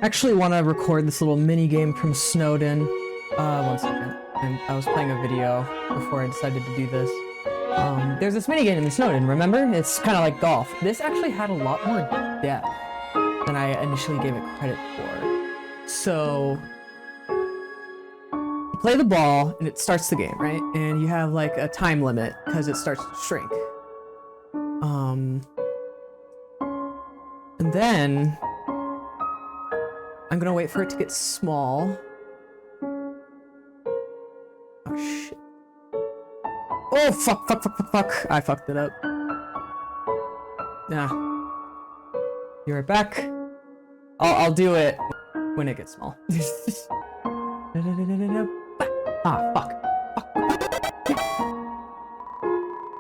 actually want to record this little mini game from Snowden. One second. I was playing a video before I decided to do this. There's this mini game in Snowden, remember? It's kind of like golf. This actually had a lot more depth than I initially gave it credit for. So, you play the ball and it starts the game, right? And you have like a time limit because it starts to shrink. And then I'm gonna wait for it to get small. Oh shit. Oh fuck. I fucked it up. Nah. Be right back. I'll do it when it gets small. Ah, fuck.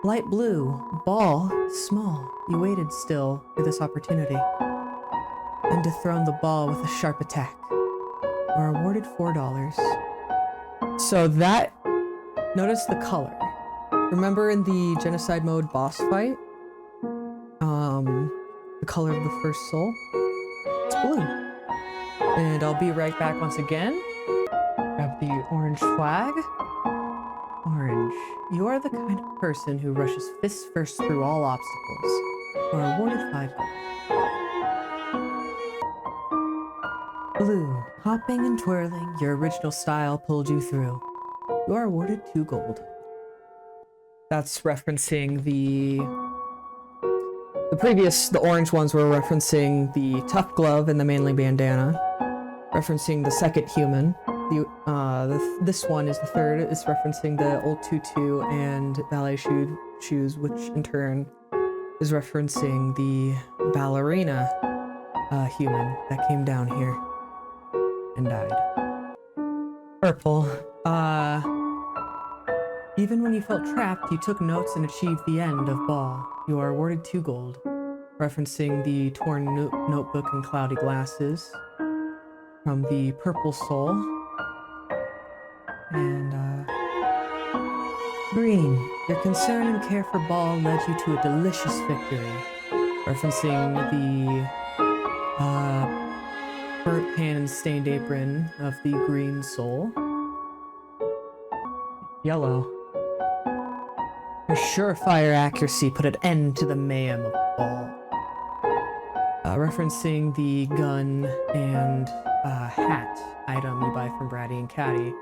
Light blue, ball, small. You waited still for this opportunity. Then dethroned the ball with a sharp attack. You are awarded $4. So that, notice the color. Remember in the genocide mode boss fight? The color of the first soul? It's blue. And I'll be right back once again. Grab the orange flag. Orange. You are the kind of person who rushes fist first through all obstacles. You are awarded $5. Blue. Hopping and twirling, your original style pulled you through. You are awarded 2 gold. That's referencing the orange ones were referencing the tough glove and the manly bandana. Referencing the second human. This one is the third. It's referencing the old tutu and ballet shoes, which in turn is referencing the ballerina human that came down here and died. Purple. Even when you felt trapped, you took notes and achieved the end of ball. You are awarded 2 gold. Referencing the torn notebook and cloudy glasses from the purple soul. And, green. Your concern and care for ball led you to a delicious victory. Referencing the, burnt pan and stained apron of the green soul. Yellow. Your surefire accuracy put an end to the mayhem of ball. Referencing the gun and hat item you buy from Bratty and Catty,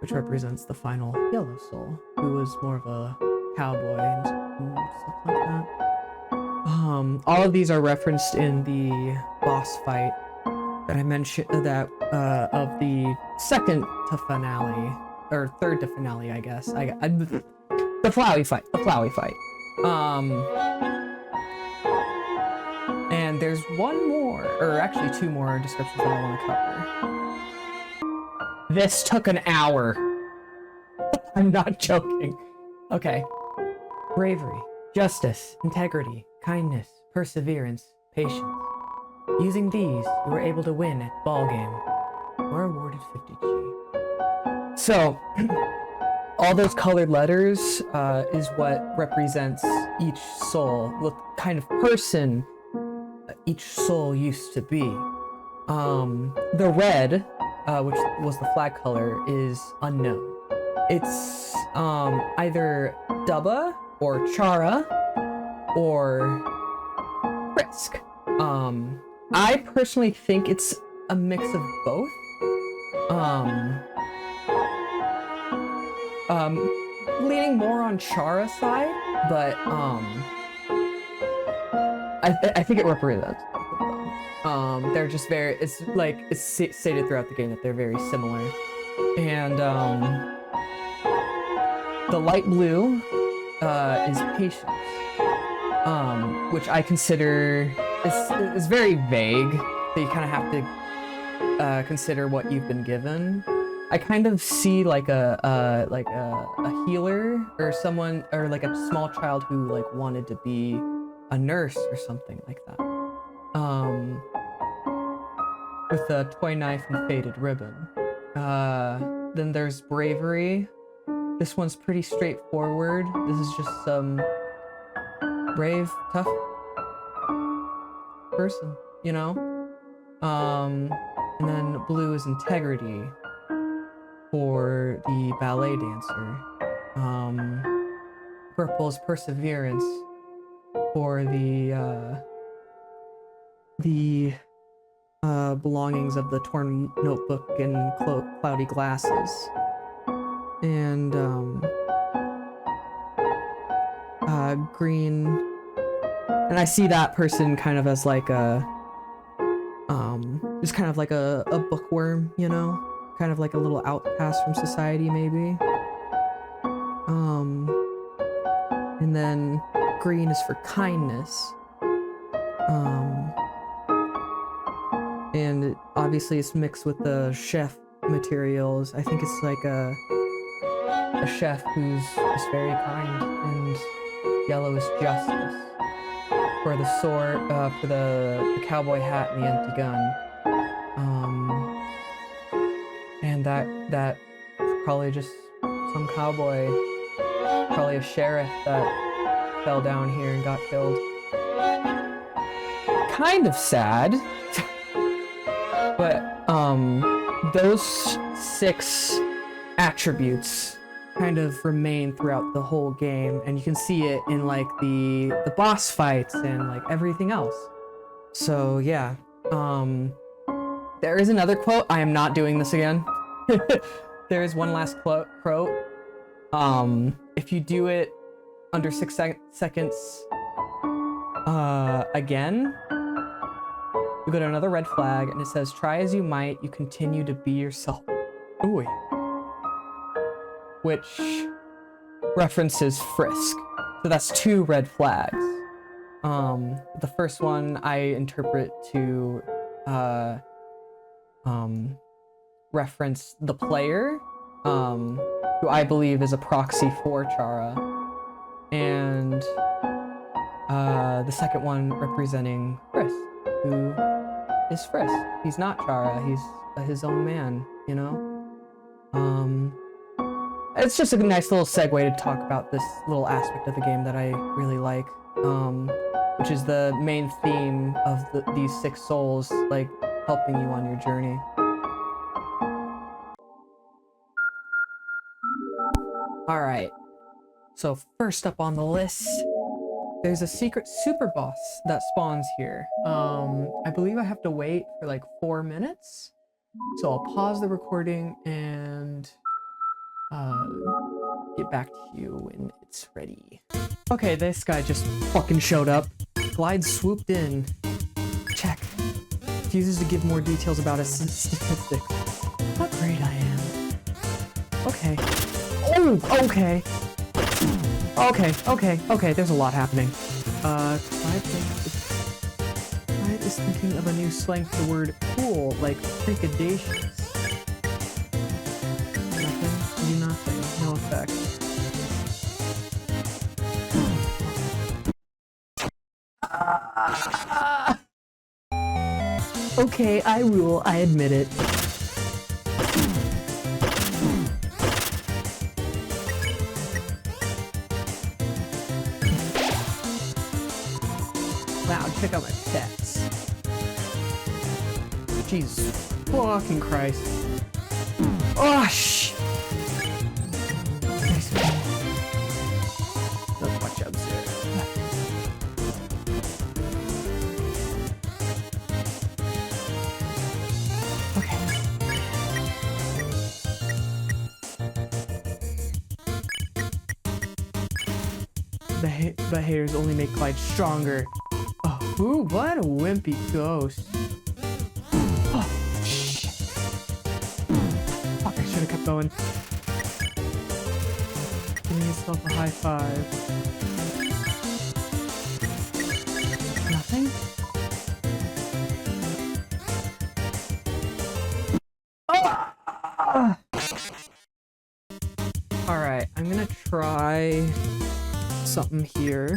which represents the final yellow soul, who was more of a cowboy and stuff like that. All of these are referenced in the boss fight that I mentioned, that of the second to finale, or third to finale, I guess. The Flowey fight. And there's one more, or actually 2 more descriptions that I want to cover. This took an hour. I'm not joking. Okay. Bravery, justice, integrity, kindness, perseverance, patience. Using these, you were able to win at ball game. You are awarded 50G. So, all those colored letters is what represents each soul, what kind of person each soul used to be. The red, which was the flag color, is unknown. It's either Dubba or Chara or Frisk. I personally think it's a mix of both. Leaning more on Chara's side, but I think it represents both of them. They're just very, it's stated throughout the game that they're very similar. And the light blue is patience, which I consider is very vague. So you kind of have to consider what you've been given. I kind of see like a healer or someone, or like a small child who like wanted to be a nurse or something like that. With a toy knife and faded ribbon. Then there's bravery. This one's pretty straightforward. This is just some brave, tough person, you know? And then blue is integrity for the ballet dancer. Purple is perseverance for the belongings of the torn notebook and cloudy glasses. And green, and I see that person kind of as like a just kind of like a bookworm, you know, kind of like a little outcast from society, maybe. And then green is for kindness. And obviously it's mixed with the chef materials. I think it's like a chef who's just very kind, and yellow is justice for the sword, for the cowboy hat and the empty gun. And that probably just some cowboy, probably a sheriff that fell down here and got killed. Kind of sad. But those 6 attributes kind of remain throughout the whole game, and you can see it in like the boss fights and like everything else. So yeah, there is another quote. I am not doing this again. There is one last quote. If you do it under 6 seconds again, you go to another red flag, and it says, "Try as you might, you continue to be yourself." Ooh. Which references Frisk. So that's 2 red flags. The first one I interpret to reference the player, who I believe is a proxy for Chara. And the second one representing Frisk, who is Frisk. He's not Chara, he's his own man, you know? It's just a nice little segue to talk about this little aspect of the game that I really like, which is the main theme of these 6 souls, like, helping you on your journey. Alright, so first up on the list, there's a secret super boss that spawns here. I believe I have to wait for like 4 minutes, so I'll pause the recording and get back to you when it's ready. Okay, this guy just fucking showed up. Glide swooped in. Check. Refuses to give more details about his statistics. How great I am. Okay. Oh, okay. Okay, there's a lot happening. Clyde is thinking of a new slang for the word cool, like freakadacious. Nothing, do nothing, no effect. Okay, I rule, I admit it. Wow, check out my pets. Jesus fucking Christ. Oh, shh! Nice. Let's watch out there. The haters only make Clyde stronger. Oh, ooh, what a wimpy ghost. Oh, shit. Fuck, I should have kept going. Giving yourself a high 5. Nothing? Oh! Alright, I'm gonna try something here.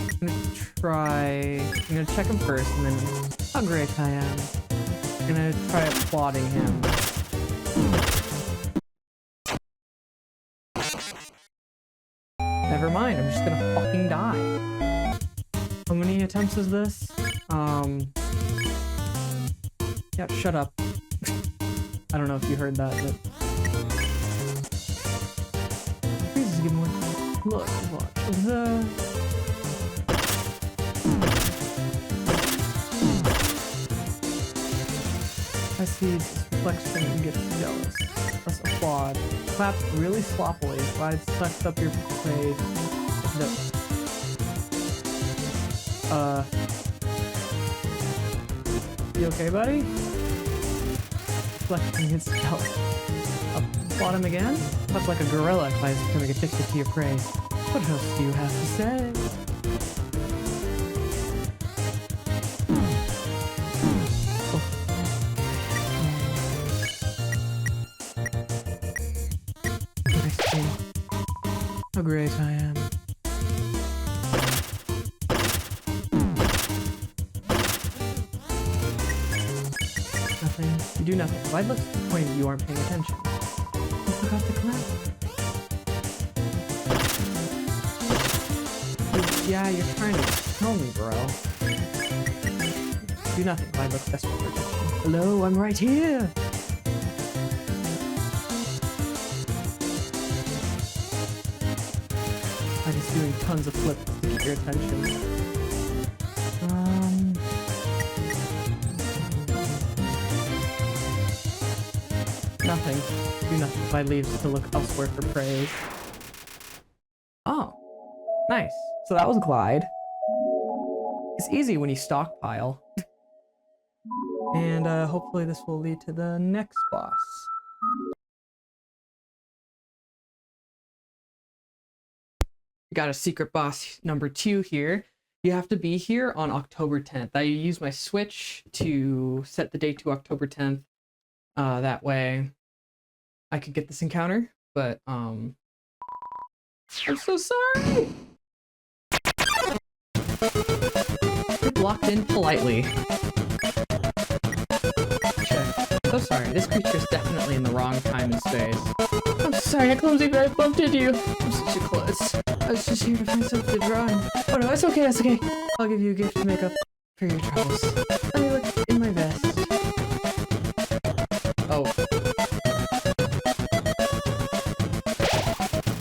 I'm gonna check him first, and then how great I am. I'm gonna try applauding him. Never mind, I'm just gonna fucking die. How many attempts is this? Yeah, shut up. I don't know if you heard that, but... Please give me one. Look, watch the... I see this reflection and gets jealous. Let's applaud. Claps really sloppily. Slides sucks up your praise. No. You okay, buddy? Reflection gets jealous. Applaud him again? Much like a gorilla, Clyde's becoming addicted to your praise. What else do you have to say? How great I am. Nothing. You do nothing. Why looks disappointed you aren't paying attention? You forgot to clap. Yeah, you're trying to tell me, bro. Do nothing. Why looks desperate for attention? Hello, I'm right here! I'm just doing tons of flips to get your attention. Nothing. Do nothing. Clyde leaves to look elsewhere for praise. Oh. Nice. So that was Clyde. It's easy when you stockpile. And hopefully this will lead to the next boss. We got a secret boss number 2 here. You have to be here on October 10th. I use my Switch to set the date to October 10th. That way I could get this encounter, but I'm so sorry! You're blocked in politely. Check. So sorry, this creature is definitely in the wrong time and space. I'm sorry, I clumsy, but I bumped into you. I'm such a klutz. I was just here to find something to draw on. Oh no, it's okay, it's okay. I'll give you a gift to make up for your troubles. Let me look in my vest. Oh.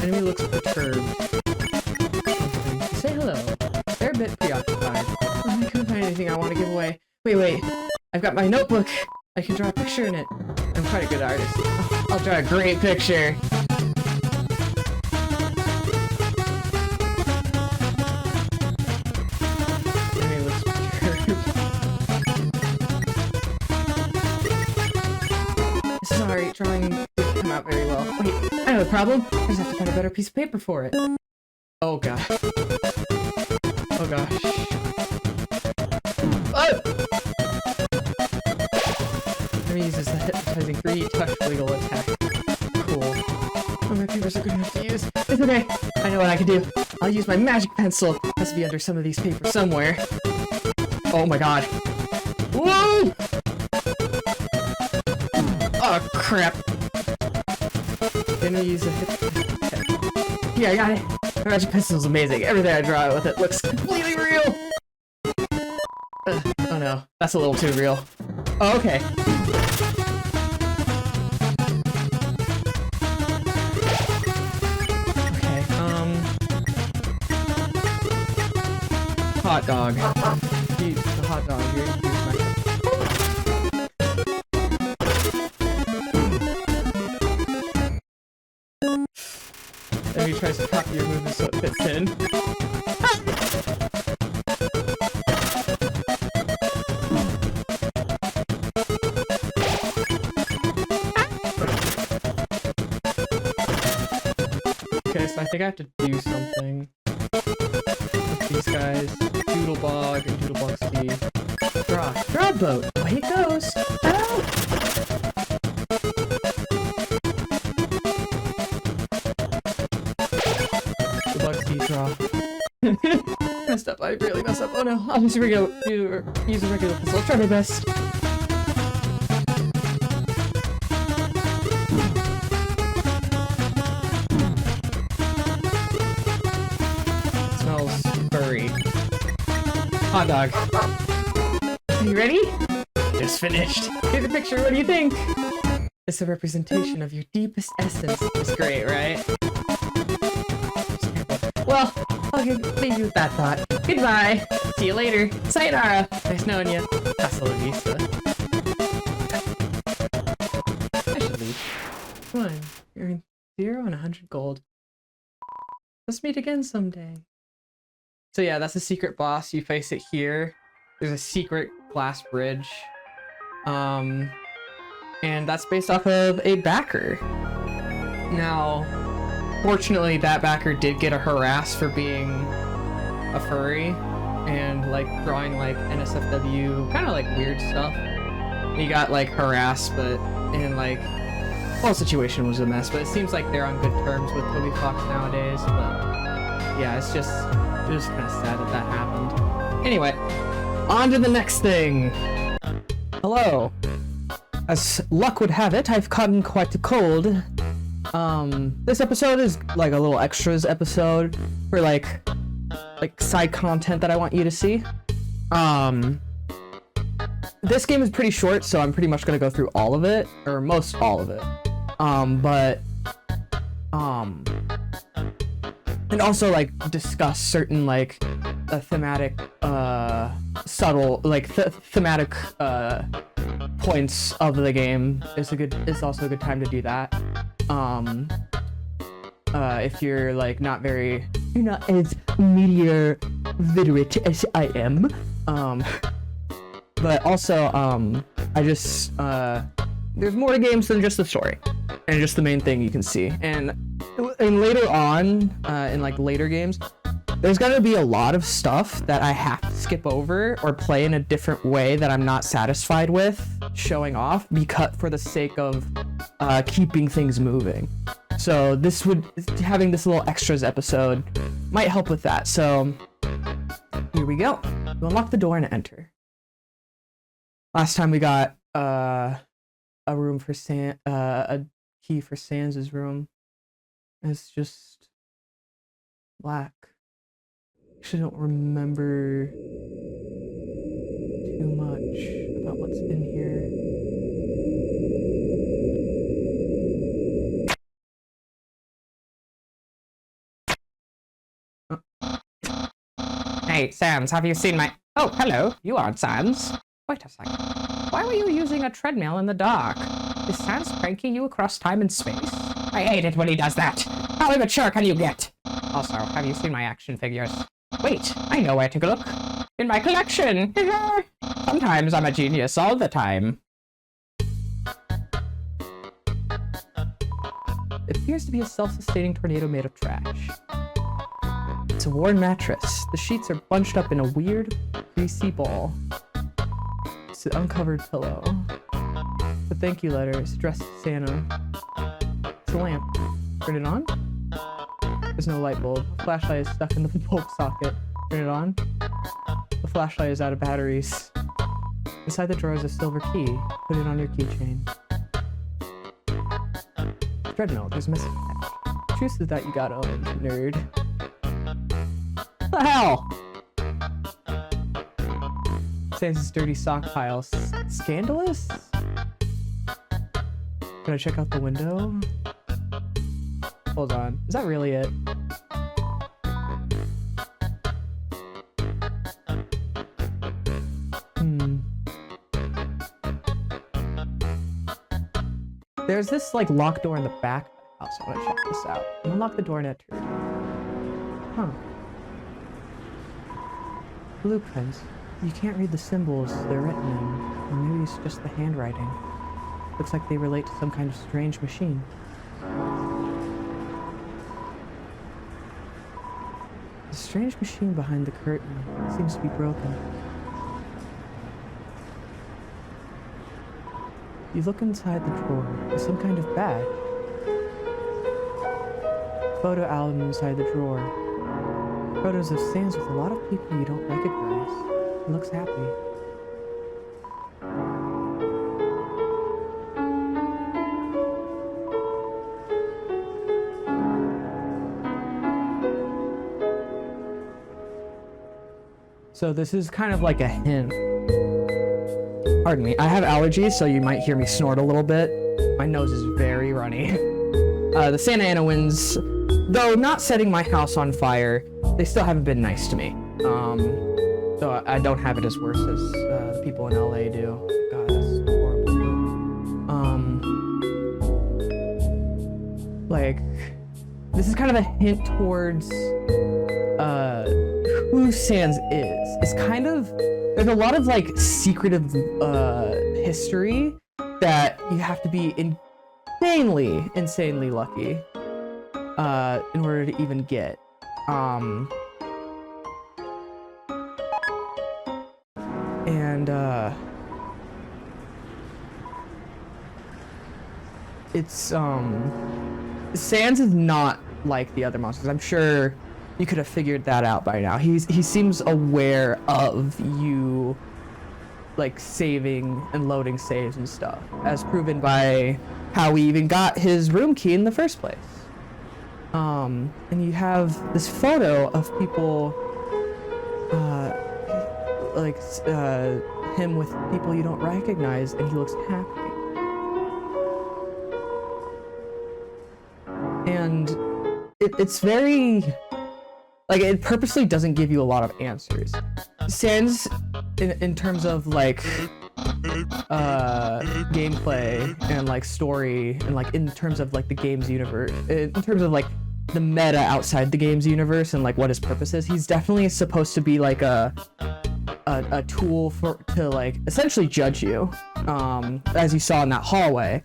Enemy looks perturbed. Say hello. They're a bit preoccupied. Oh, I couldn't find anything I want to give away. Wait. I've got my notebook. I can draw a picture in it. I'm quite a good artist. I'll draw a great picture. Enemy looks perturbed. Sorry, drawing didn't come out very well. Wait, I know the problem. I just have to find a better piece of paper for it. Oh god. Oh gosh. Oh! Let me use this hypnotizing 3D touch wiggle attack. Cool. Oh, my papers are good enough to use. It's okay. I know what I can do. I'll use my magic pencil. Has to be under some of these papers somewhere. Oh my god. Whoa! Oh crap. Gonna use a Here, I got it. My magic pencil is amazing. Everything I draw with it looks completely real. Oh no, that's a little too real. Oh, okay. Okay, hot dog. The hot dog. Here's my... Maybe tries to copy your movement so it fits in. Okay, so I think I have to do something with these guys. Doodlebog and Doodlebog C. Draw boat! Away it goes! Oh! Draw. Messed up. I really messed up. Oh no. I'll just use a regular pencil. I'll try my best. It smells furry. Hot dog. Are you ready? Just just finished. Here's a picture, what do you think? It's a representation of your deepest essence. It's great, right? Well, I'll leave you with that thought. Goodbye. See you later. Sayonara. Nice knowing you. Hasta la vista. I should leave. Come on. You're in 0 and 100 gold. Let's meet again someday. So yeah, that's a secret boss. You face it here. There's a secret glass bridge. And that's based off of a backer. Now, fortunately, that backer did get a harass for being a furry and like drawing like NSFW, kind of like weird stuff. He got like harassed, but and like the whole situation was a mess. But it seems like they're on good terms with Toby Fox nowadays. But yeah, it was just kind of sad that that happened. Anyway, on to the next thing. Hello. As luck would have it, I've gotten quite a cold. This episode is like a little extras episode for like side content that I want you to see. This game is pretty short, so I'm pretty much gonna go through all of it, or most all of it. And also like discuss certain like thematic, subtle like thematic points of the game. It's also a good time to do that. If you're like you're not as media literate as I am. But also, I just, there's more to games than just the story, and just the main thing you can see. And later on, in like later games, there's gonna be a lot of stuff that I have to skip over or play in a different way that I'm not satisfied with showing off, because for the sake of keeping things moving. So having this little extras episode might help with that. So here we go. You unlock the door and enter. Last time we got a room for a key for Sans' room. It's just black. Actually, don't remember too much about what's in here. Hey, Sans, have you seen my... Oh, hello. You aren't Sans. Wait a second. Why were you using a treadmill in the dark? Is Sans pranking you across time and space? I hate it when he does that. How immature can you get? Also, have you seen my action figures? Wait, I know where to look. In my collection! Sometimes I'm a genius, all the time. It appears to be a self-sustaining tornado made of trash. It's a worn mattress. The sheets are bunched up in a weird, greasy ball. It's an uncovered pillow. The thank you letter is addressed to Santa. It's a lamp. Turn it on? There's no light bulb. The flashlight is stuck in the bulb socket. Turn it on? The flashlight is out of batteries. Inside the drawer is a silver key. Put it on your keychain. Treadmill, there's a missing patch. Truth is that you got owned, nerd. What the hell? Sans' dirty sock pile. Scandalous? Can I check out the window? Hold on. Is that really it? There's this like locked door in the back of the house. I want to check this out. Unlock the door and enter. Huh. Blueprints. You can't read the symbols they're written in. Or maybe it's just the handwriting. Looks like they relate to some kind of strange machine. The strange machine behind the curtain seems to be broken. You look inside the drawer. There's some kind of badge. Photo album inside the drawer. Photos of Sans with a lot of people you don't recognize. He looks happy. So this is kind of like a hint. Pardon me, I have allergies, so you might hear me snort a little bit. My nose is very runny. The Santa Ana winds, though not setting my house on fire, they still haven't been nice to me. So I don't have it as worse as the people in LA do. God, that's horrible. Like, this is kind of a hint towards who Sans is. It's kind of, there's a lot of like secretive history that you have to be insanely lucky in order to even get. It's Sans is not like the other monsters. I'm sure you could have figured that out by now. He seems aware of you, like, saving and loading saves and stuff, as proven by how we even got his room key in the first place. And you have this photo of people, him with people you don't recognize, and he looks happy. And it's very, like, it purposely doesn't give you a lot of answers. Sans, in terms of, like, gameplay and, like, story, and, like, in terms of, like, the game's universe, in terms of, like, the meta outside the game's universe and, like, what his purpose is, he's definitely supposed to be, like, a tool to, like, essentially judge you, as you saw in that hallway.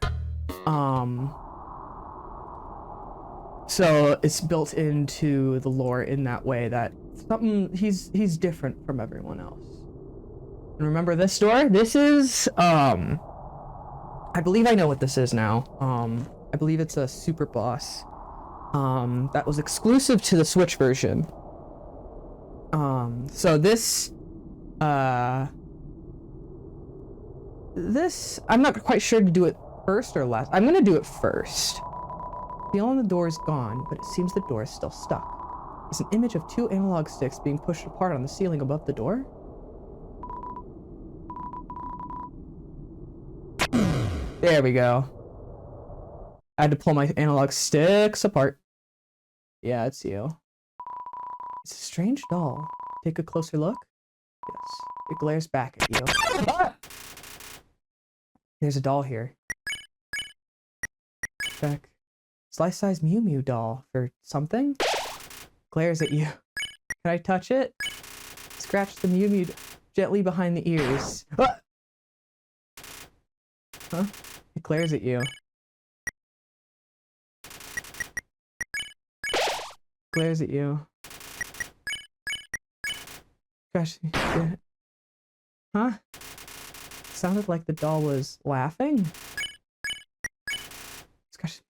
So it's built into the lore in that way that he's different from everyone else. And remember this door? This is I believe I know what this is now. I believe it's a super boss that was exclusive to the Switch version. So this I'm not quite sure to do it first or last. I'm gonna do it first. The hole in the door is gone, but it seems the door is still stuck. There's an image of two analog sticks being pushed apart on the ceiling above the door. There we go. I had to pull my analog sticks apart. Yeah, it's you. It's a strange doll. Take a closer look. Yes, it glares back at you. Ah! There's a doll here. Back. Slice-size Mew Mew doll for something? Glares at you. Can I touch it? Scratch the Mew Mew gently behind the ears. Ah! Huh? It glares at you. Glares at you. Gosh. Yeah. Huh? Sounded like the doll was laughing. Gosh.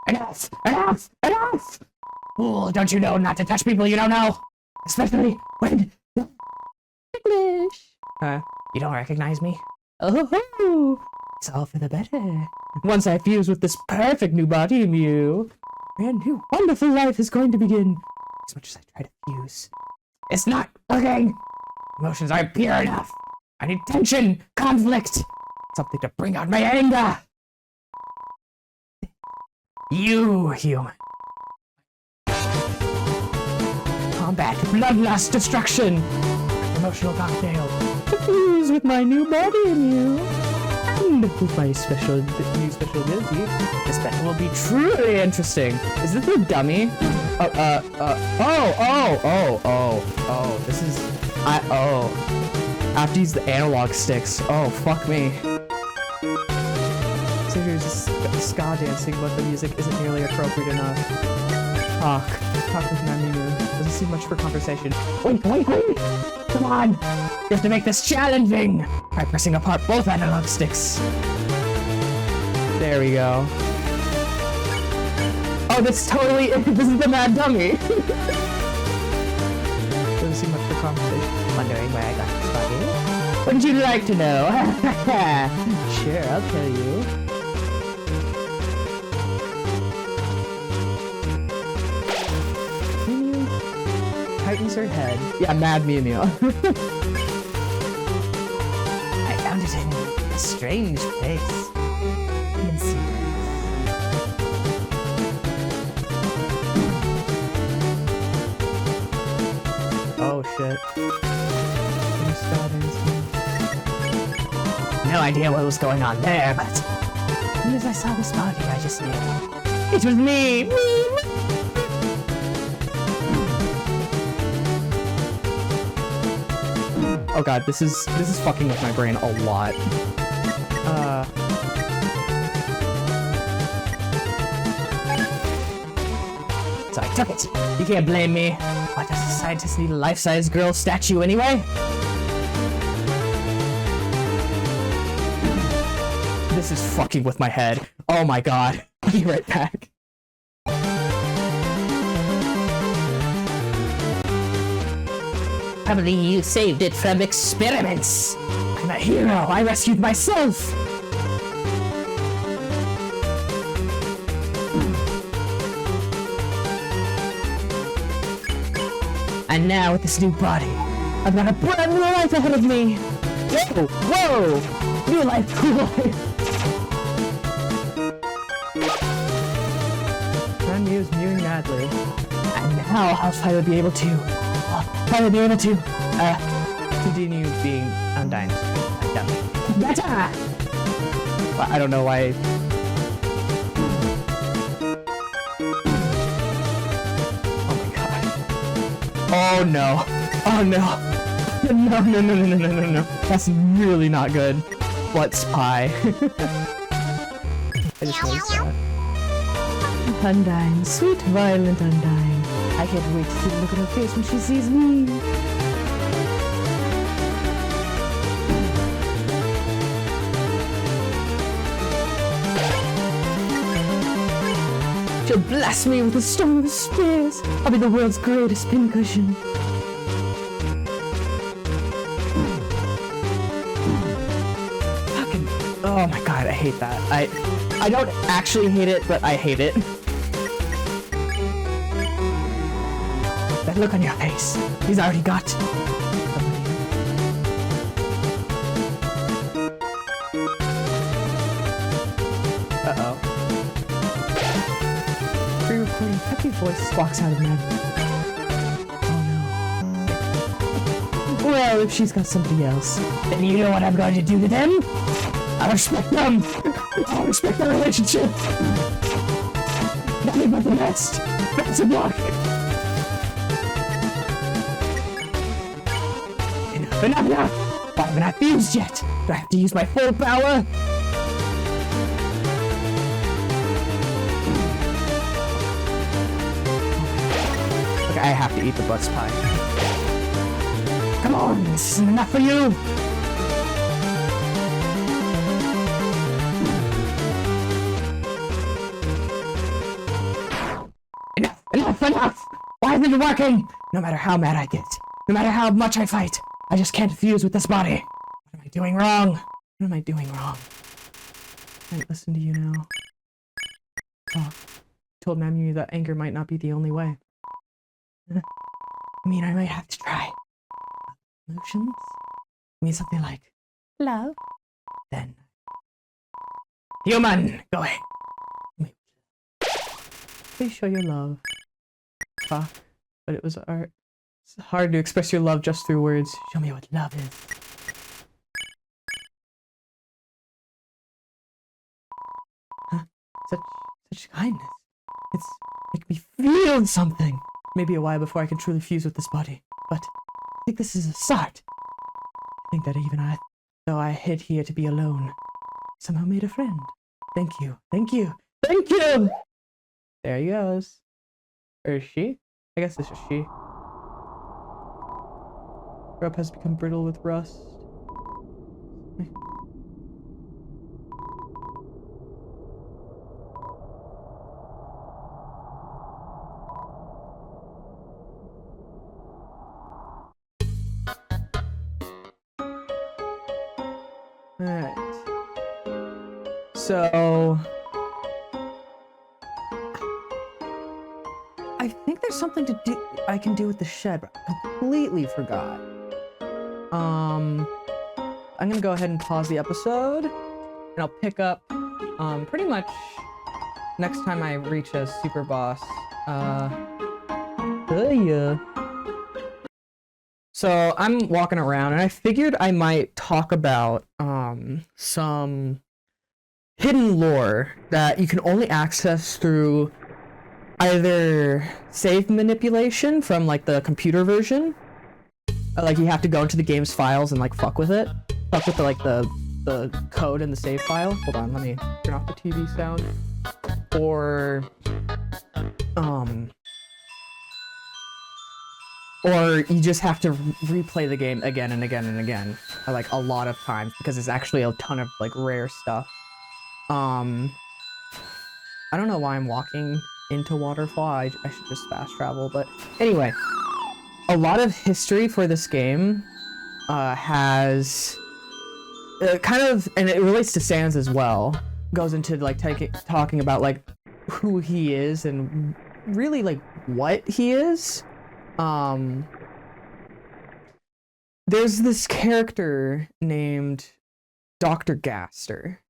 Enough! Enough! Enough! Fool, don't you know not to touch people you don't know? Especially when... English! You don't recognize me? Oh, it's all for the better. Once I fuse with this perfect new body, Mew, a brand new wonderful life is going to begin. As much as I try to fuse, it's not working! Emotions aren't pure enough! I need tension, conflict, something to bring out my anger! You, human. Combat, bloodlust, destruction! Emotional cocktail. Fuse with my new body, Mew. And with my new special ability, this battle will be truly interesting. Is this a dummy? This is... I have to use the analog sticks. Oh, fuck me. So here's ska dancing, but the music isn't nearly appropriate enough. Talk with my Mew. Doesn't seem much for conversation. Wait! Come on! You have to make this challenging! By pressing apart both analog sticks. There we go. Oh, that's totally... this is the mad dummy! Doesn't seem much for conversation. Wondering where I got this body? Wouldn't you like to know? Sure, I'll tell you. Mew tightens her head. Yeah, mad Mew Mew. landed in a strange place. Can see. Oh shit. No idea what was going on there, but as soon as I saw this body, I just knew it was me. Oh god, this is fucking with my brain a lot. So I took it. You can't blame me. Why does the scientist need a life-size girl statue anyway? This is fucking with my head. Oh my god. I'll be right back. Probably you saved it from experiments. I'm a hero. I rescued myself. And now with this new body, I've got a brand new life ahead of me. Whoa, whoa, new life, cool life. Brand new is mewing madly. And now I'll finally be able to continue being Undyne. Better! Well, I don't know why. Oh my god. Oh no. Oh no. No. That's really not good. What's pie? I just noticed that. Undyne, sweet violent Undyne. I can't wait to see the look on her face when she sees me. She'll blast me with a storm of spears. I'll be the world's greatest pincushion. Fucking. Oh my god, I hate that. I don't actually hate it, but I hate it. That look on your face. He's already got somebody. Uh-oh. Pre-recording peppy voice squawks out of Meg. Oh no. Well, if she's got somebody else, then you know what I'm going to do to them? I respect them! I respect their relationship! Nothing but the best! Best of luck! Enough! Why haven't I fused yet? Do I have to use my full power? Okay, I have to eat the bus pie. Come on, this isn't enough for you! Enough! Why isn't it working? No matter how mad I get, no matter how much I fight, I just can't fuse with this body. What am I doing wrong? What am I doing wrong? I can't listen to you now. Oh, told Mamu that anger might not be the only way. I mean, I might have to try. Emotions? I mean something like love. Then human, go away. Please show your love. Fuck, but it was art. It's hard to express your love just through words. Show me what love is. Huh? Such kindness. It's make me feel something. Maybe a while before I can truly fuse with this body. But I think this is a start. I think that even though I hid here to be alone, somehow made a friend. Thank you. Thank you. Thank you! There he goes. Or is she? I guess this is she. Rope has become brittle with rust. Alright. So I think there's something I can do with the shed, but I completely forgot. I'm gonna go ahead and pause the episode, and I'll pick up pretty much next time I reach a super boss. Yeah. So I'm walking around, and I figured I might talk about some hidden lore that you can only access through either save manipulation from like the computer version, like you have to go into the game's files and like fuck with the code in the save file. Hold on, let me turn off the TV sound. Or you just have to replay the game again and again and again, like a lot of times, because it's actually a ton of like rare stuff. I don't know why I'm walking into Waterfall. I should just fast travel, but anyway, a lot of history for this game has kind of, and it relates to Sans as well, goes into like talking about like who he is and really like what he is. There's this character named Dr. Gaster.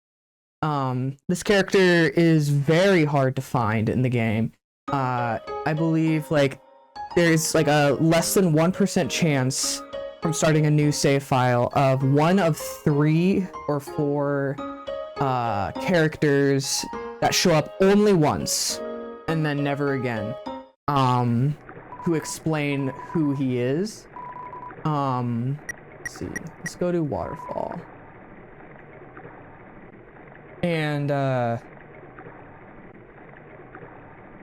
This character is very hard to find in the game. I believe like there's like a less than 1% chance from starting a new save file of one of 3 or 4 characters that show up only once and then never again, who explain who he is. Let's see, let's go to Waterfall. And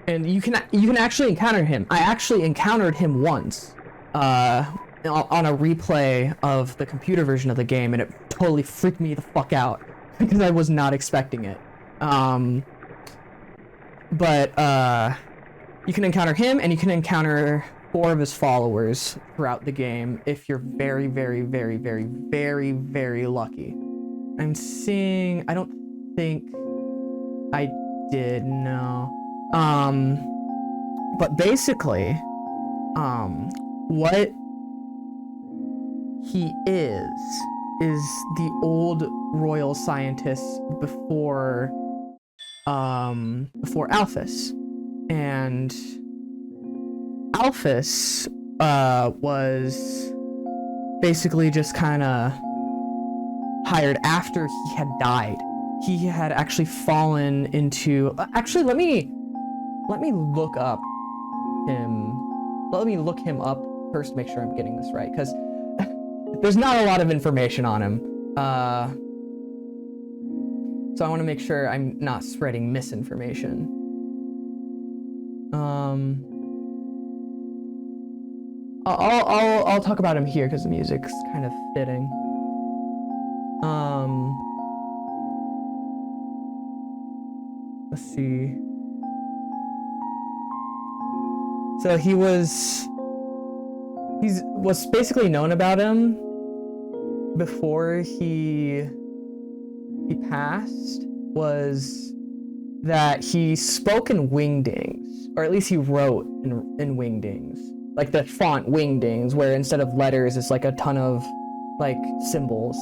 you can actually encounter him. I actually encountered him once on a replay of the computer version of the game, and it totally freaked me the fuck out because I was not expecting it. But you can encounter him, and you can encounter 4 of his followers throughout the game if you're very, very, very, very, very, very lucky. I'm seeing, I don't think I did, no. But basically, what he is the old royal scientist before Alphys. And Alphys was basically just kind of hired after he had died. He had actually fallen into, actually let me look up him. Let me look him up first to make sure I'm getting this right, because there's not a lot of information on him. So I want to make sure I'm not spreading misinformation. I'll talk about him here because the music's kind of fitting. Let's see. So what's basically known about him before he passed was that he spoke in Wingdings, or at least he wrote in Wingdings, like the font Wingdings, where instead of letters it's like a ton of like symbols.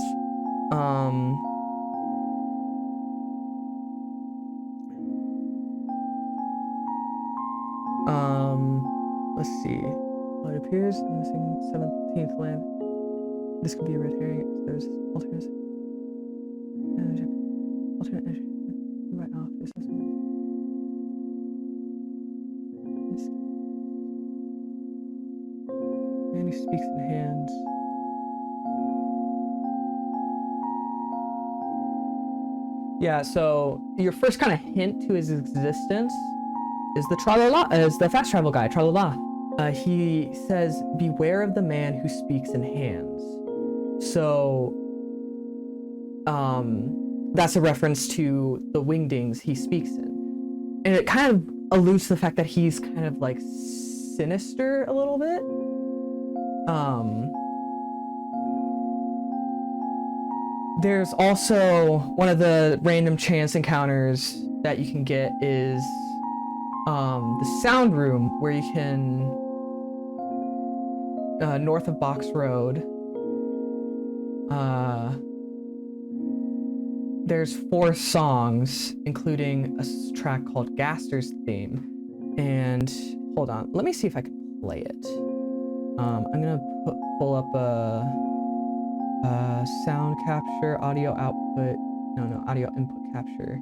Let's see. Well, it appears the missing 17th lamp. This could be a red herring. There's alternate energy. Right off. This man who speaks in hands. Yeah, so your first kind of hint to his existence is the fast travel guy, Tralala. He says, "Beware of the man who speaks in hands." So, that's a reference to the Wingdings he speaks in. And it kind of alludes to the fact that he's kind of like sinister a little bit. There's also one of the random chance encounters that you can get is the sound room, where you can north of Box Road, there's 4 songs, including a track called Gaster's Theme. And hold on, let me see if I can play it. I'm gonna pull up a sound capture, audio output. No, audio input capture.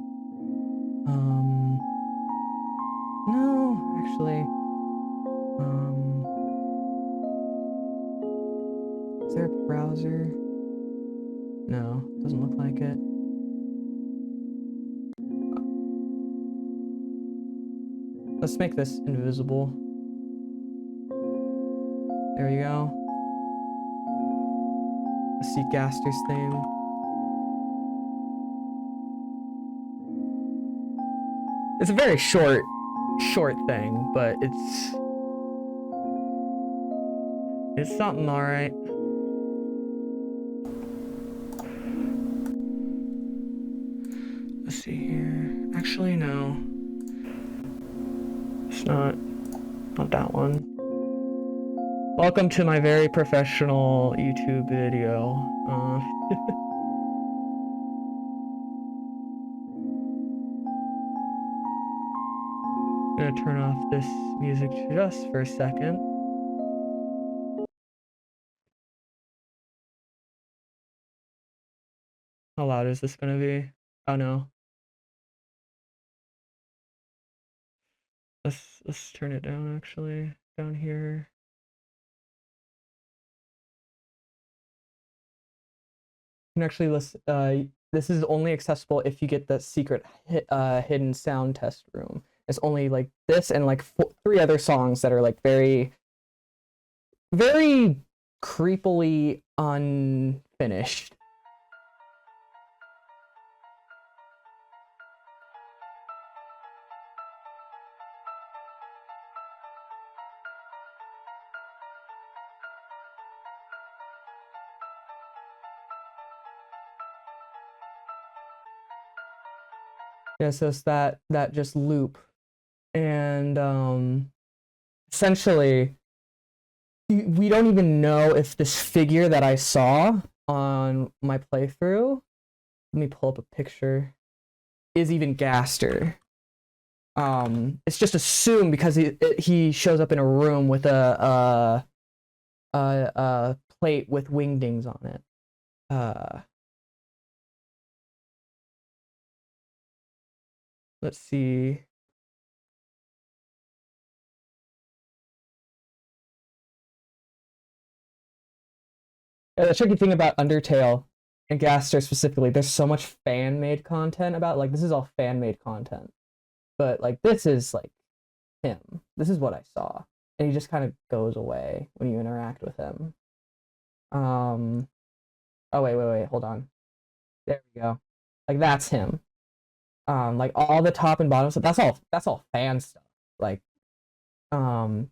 No, actually. Is there a browser? No, doesn't look like it. Let's make this invisible. There we go. Let's see Gaster's theme. It's a very short thing, but it's something, all right. Let's see here. Actually, no. It's not that one. Welcome to my very professional YouTube video. I'm gonna turn off this music just for a second. How loud is this gonna be? Oh no. Let's turn it down actually. Down here. You can actually listen. This is only accessible if you get the secret hidden sound test room. It's only like this and like 3 other songs that are like very creepily unfinished. Yeah, so it's that just loop. And essentially we don't even know if this figure that I saw on my playthrough, let me pull up a picture, is even Gaster. It's just assumed because he shows up in a room with a plate with wingdings on it. Let's see. Yeah, the tricky thing about Undertale and Gaster specifically, there's so much fan-made content about, like, this is all fan-made content. But, like, this is, like, him. This is what I saw. And he just kind of goes away when you interact with him. Oh, wait, hold on. There we go. Like, that's him. Like, all the top and bottom stuff, that's all fan stuff. Like,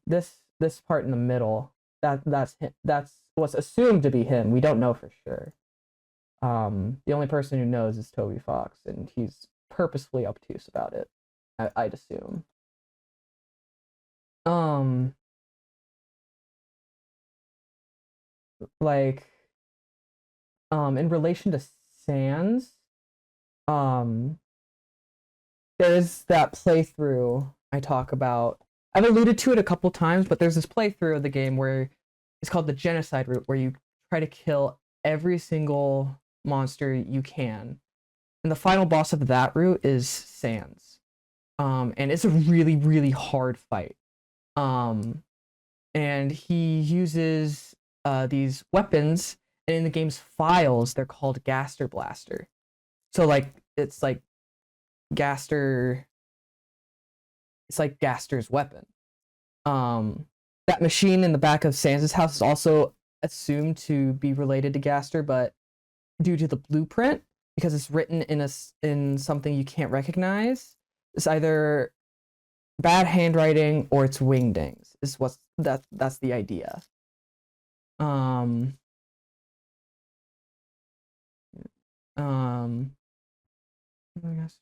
this part in the middle, that's him. That's what's assumed to be him. We don't know for sure. The only person who knows is Toby Fox, and he's purposefully obtuse about it, I'd assume. Like, in relation to Sans, there's that playthrough I talk about. I've alluded to it a couple times, but there's this playthrough of the game where it's called the genocide route, where you try to kill every single monster you can. And the final boss of that route is Sans. And it's a really hard fight. And he uses these weapons, and in the game's files, they're called Gaster Blaster. So like it's like Gaster's weapon. That machine in the back of Sans' house is also assumed to be related to Gaster, but due to the blueprint, because it's written in something you can't recognize, it's either bad handwriting or it's wingdings. That's the idea. I guess.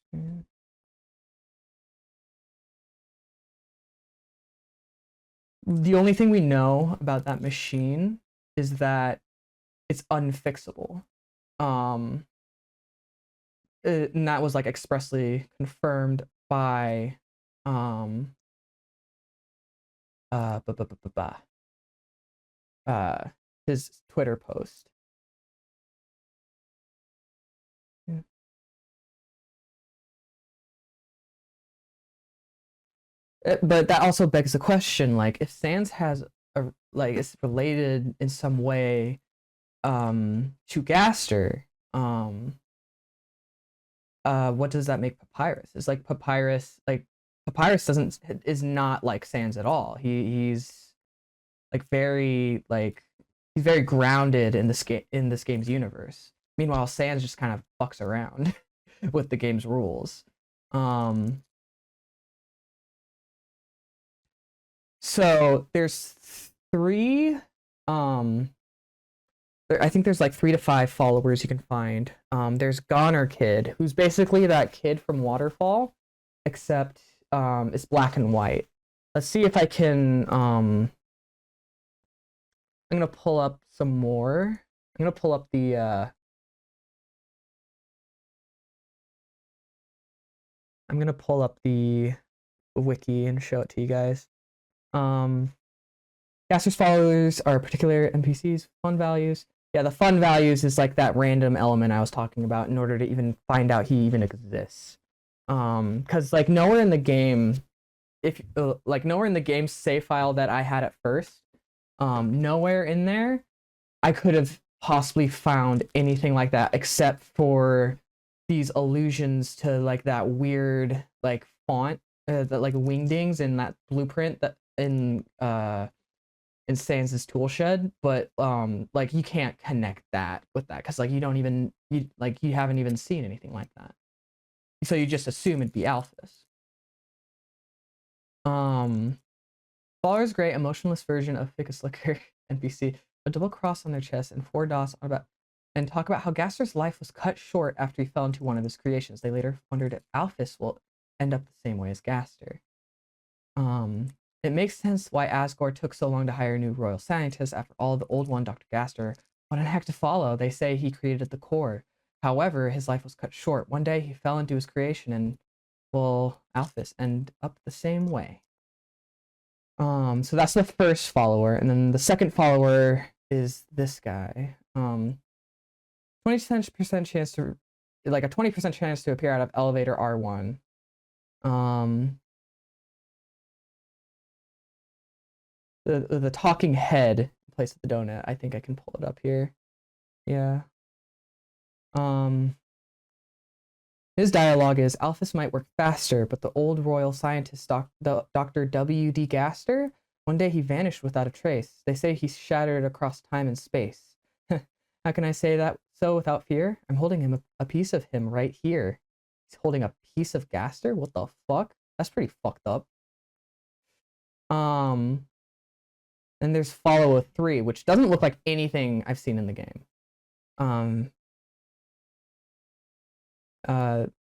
The only thing we know about that machine is that it's unfixable. and that was like expressly confirmed by um uh bu- bu- bu- bu- bu- uh his Twitter post. Yeah. But that also begs the question, like, if Sans has a like is related in some way to Gaster, what does that make Papyrus? Is like Papyrus doesn't is not like Sans at all. He's like he's very grounded in this game's universe. Meanwhile, Sans just kind of fucks around with the game's rules. Um, so there's three. Um, I think there's like 3 to 5 followers you can find. There's Goner Kid, who's basically that kid from Waterfall, except it's black and white. Let's see if I can. I'm gonna pull up some more. I'm gonna pull up the. I'm gonna pull up the wiki and show it to you guys. Um, Gaster's followers are particular NPCs, fun values. Yeah, the fun values is like that random element I was talking about in order to even find out he even exists. Because like nowhere in the game, if like nowhere in the game save file that I had at first, nowhere in there I could have possibly found anything like that except for these allusions to like that weird like font, that like wingdings in that blueprint that in Sans' tool shed, but like you can't connect that with that because like you haven't even seen anything like that, so you just assume it'd be Alphys. Um, Baller's great emotionless version of Ficus Liquor NPC, a double cross on their chest and 4 dots about and talk about how Gaster's life was cut short after he fell into one of his creations. They later wondered if Alphys will end up the same way as Gaster. Um, it makes sense why Asgore took so long to hire a new royal scientist after all the old one, Dr. Gaster. What an heck to follow. They say he created the core. However, his life was cut short. One day he fell into his creation and, well, Alphys end up the same way. So that's the first follower, and then the second follower is this guy. 20% chance to, like a 20% chance to appear out of elevator R1. The talking head in place of the donut. I think I can pull it up here. Yeah. Um, his dialogue is Alphys might work faster, but the old royal scientist, Dr. W.D. Gaster, one day he vanished without a trace. They say he's shattered across time and space. How can I say that so without fear? I'm holding him a piece of him right here. He's holding a piece of Gaster? What the fuck? That's pretty fucked up. Um, and there's follow a 3, which doesn't look like anything I've seen in the game.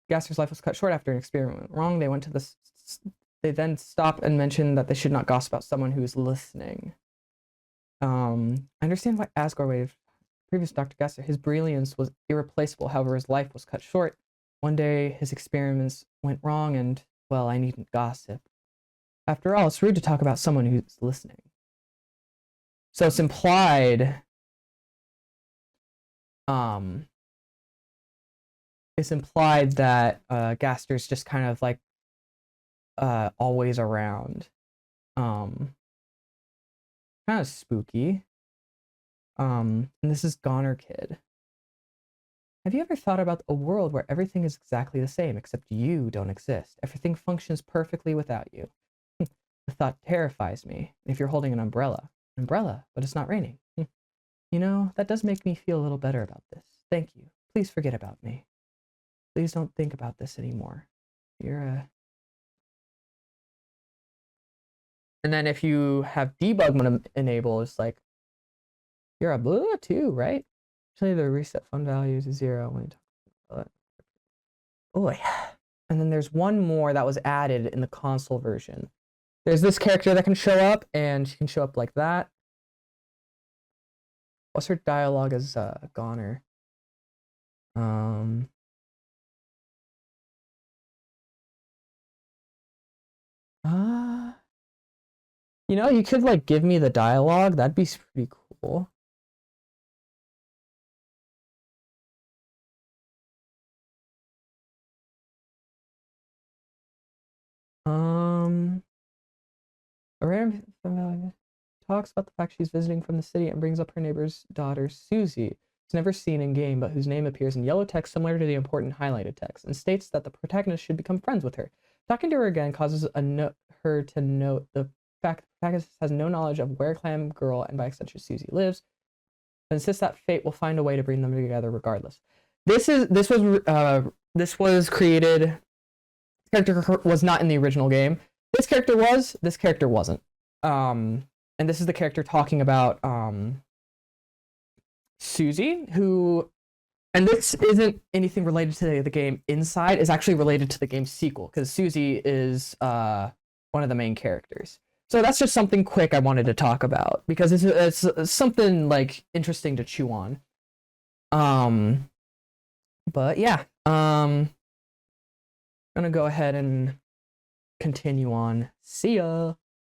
Gaster's life was cut short after an experiment went wrong. They then stop and mention that they should not gossip about someone who's listening. I understand why Asgore waved. Previous Dr. Gaster, his brilliance was irreplaceable. However, his life was cut short. One day, his experiments went wrong, and well, I needn't gossip. After all, it's rude to talk about someone who's listening. So it's implied. Um, it's implied that Gaster's just kind of like always around. Kind of spooky. And this is Goner Kid. Have you ever thought about a world where everything is exactly the same except you don't exist? Everything functions perfectly without you. The thought terrifies me. If you're holding an umbrella, but it's not raining. You know, that does make me feel a little better about this. Thank you. Please forget about me. Please don't think about this anymore. You're a... And then if you have debug mode enabled, it's like, you're a blue too, right? Actually, the reset fun values is 0 when you talk about it. Oh, yeah. And then there's one more that was added in the console version. There's this character that can show up, and she can show up like that. What's her dialogue as Goner? You know, you could like give me the dialogue. That'd be pretty cool. A random familiar talks about the fact she's visiting from the city and brings up her neighbor's daughter, Susie, who's never seen in game, but whose name appears in yellow text similar to the important highlighted text, and states that the protagonist should become friends with her. Talking to her again causes her to note the fact the protagonist has no knowledge of where Clam Girl and by extension Susie lives, and insists that fate will find a way to bring them together regardless. This was created. This character was not in the original game. This character was. This character wasn't. And this is the character talking about Susie, who, and this isn't anything related to the game Inside, is actually related to the game sequel, because Susie is one of the main characters. So that's just something quick I wanted to talk about, because it's something like interesting to chew on. But yeah, I'm gonna go ahead and continue on. See ya.